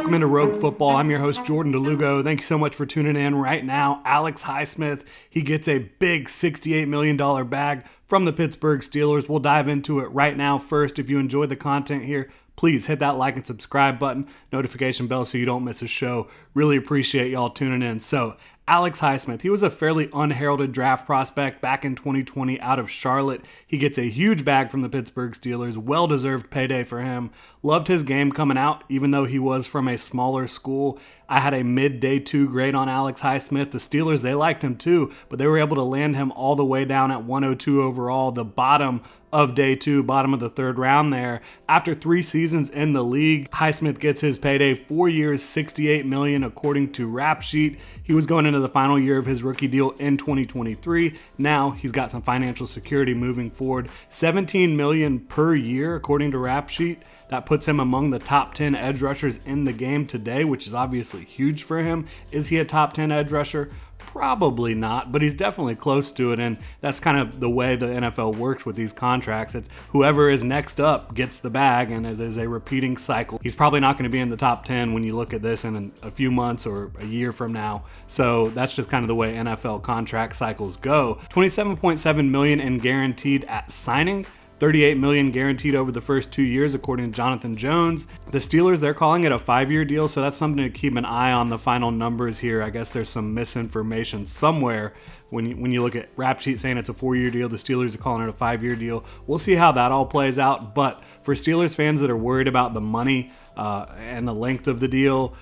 Welcome into Rogue Football. I'm your host, Jordan Lugo. Thank you so much for tuning in right now. Alex Highsmith, he gets a big $68 million bag from the Pittsburgh Steelers. We'll dive into it right now. First, if you enjoy the content here, please hit that like and subscribe button, notification bell so you don't miss a show. Really appreciate y'all tuning in. So, Alex Highsmith, he was a fairly unheralded draft prospect back in 2020 out of Charlotte. He gets a huge bag from the Pittsburgh Steelers. Well-deserved payday for him. Loved his game coming out, even though he was from a smaller school. I had a mid-day 2 grade on Alex Highsmith. The Steelers, they liked him too, but they were able to land him all the way down at 102 overall, the bottom of day 2, bottom of the 3rd round there. After 3 seasons in the league, Highsmith gets his payday, 4 years, $68 million according to Rap Sheet. He was going into the final year of his rookie deal in 2023. Now he's got some financial security moving forward. $17 million per year according to Rap Sheet. That puts him among the top 10 edge rushers in the game today, which is obviously huge for him. Is he a top 10 edge rusher? Probably not, but he's definitely close to it, and that's kind of the way the NFL works with these contracts. It's whoever is next up gets the bag, and it is a repeating cycle. He's probably not going to be in the top 10 when you look at this in a few months or a year from now, so that's just kind of the way NFL contract cycles go. $27.7 million in guaranteed at signing. $38 million guaranteed over the first 2 years, according to Jonathan Jones. The Steelers, they're calling it a 5-year deal, so that's something to keep an eye on the final numbers here. I guess there's some misinformation somewhere when you look at Rap Sheet saying it's a 4-year deal. The Steelers are calling it a 5-year deal. We'll see how that all plays out, but for Steelers fans that are worried about the money and the length of the deal,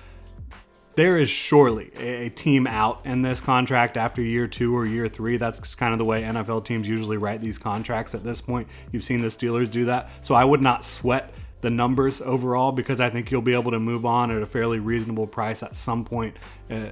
there is surely a team out in this contract after year 2 or year 3. That's kind of the way NFL teams usually write these contracts at this point. You've seen the Steelers do that. So I would not sweat the numbers overall, because I think you'll be able to move on at a fairly reasonable price at some point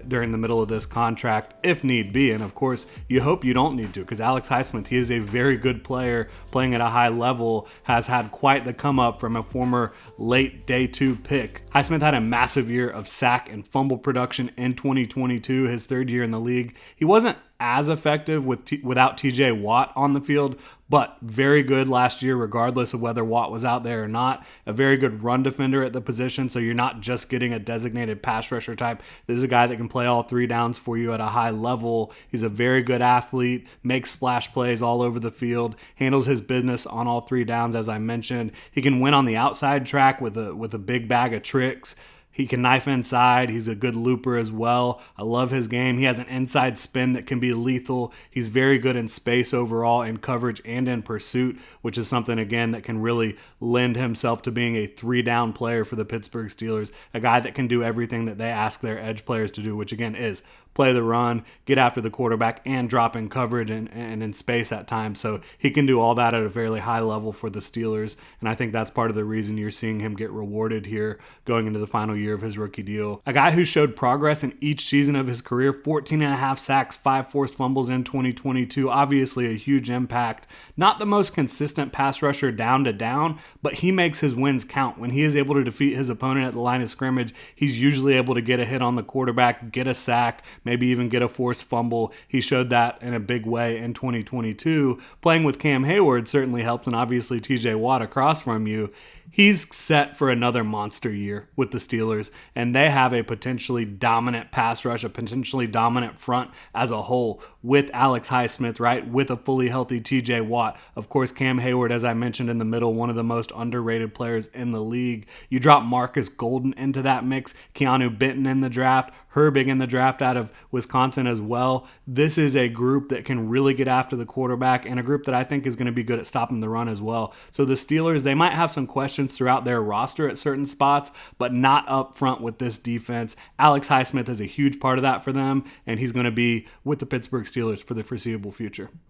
during the middle of this contract, if need be. And of course, you hope you don't need to, because Alex Highsmith, he is a very good player playing at a high level, has had quite the come up from a former late day 2 pick. Highsmith had a massive year of sack and fumble production in 2022, his 3rd year in the league. He wasn't as effective without TJ Watt on the field, but very good last year regardless of whether Watt was out there or not. A very good run defender at the position, so you're not just getting a designated pass rusher type. This is a guy that can play all 3 downs for you at a high level. He's a very good athlete, makes splash plays all over the field, handles his business on all 3 downs as I mentioned. He can win on the outside track with a big bag of tricks. He can knife inside. He's a good looper as well. I love his game. He has an inside spin that can be lethal. He's very good in space overall, in coverage and in pursuit, which is something, again, that can really lend himself to being a 3-down player for the Pittsburgh Steelers, a guy that can do everything that they ask their edge players to do, which, again, is play the run, get after the quarterback, and drop in coverage and in space at times. So he can do all that at a fairly high level for the Steelers, and I think that's part of the reason you're seeing him get rewarded here going into the final year of his rookie deal. A guy who showed progress in each season of his career, 14.5 sacks, 5 forced fumbles in 2022, obviously a huge impact. Not the most consistent pass rusher down to down, but he makes his wins count. When he is able to defeat his opponent at the line of scrimmage, he's usually able to get a hit on the quarterback, get a sack, maybe even get a forced fumble. He showed that in a big way in 2022. Playing with Cam Hayward certainly helps, and obviously TJ Watt across from you. He's set for another monster year with the Steelers, and they have a potentially dominant pass rush, a potentially dominant front as a whole with Alex Highsmith, right? With a fully healthy TJ Watt. Of course, Cam Hayward, as I mentioned in the middle, one of the most underrated players in the league. You drop Marcus Golden into that mix, Keanu Benton in the draft, Herbig in the draft out of Wisconsin as well. This is a group that can really get after the quarterback, and a group that I think is going to be good at stopping the run as well. So the Steelers, they might have some questions throughout their roster at certain spots, but not up front with this defense. Alex Highsmith is a huge part of that for them, and he's going to be with the Pittsburgh Steelers for the foreseeable future.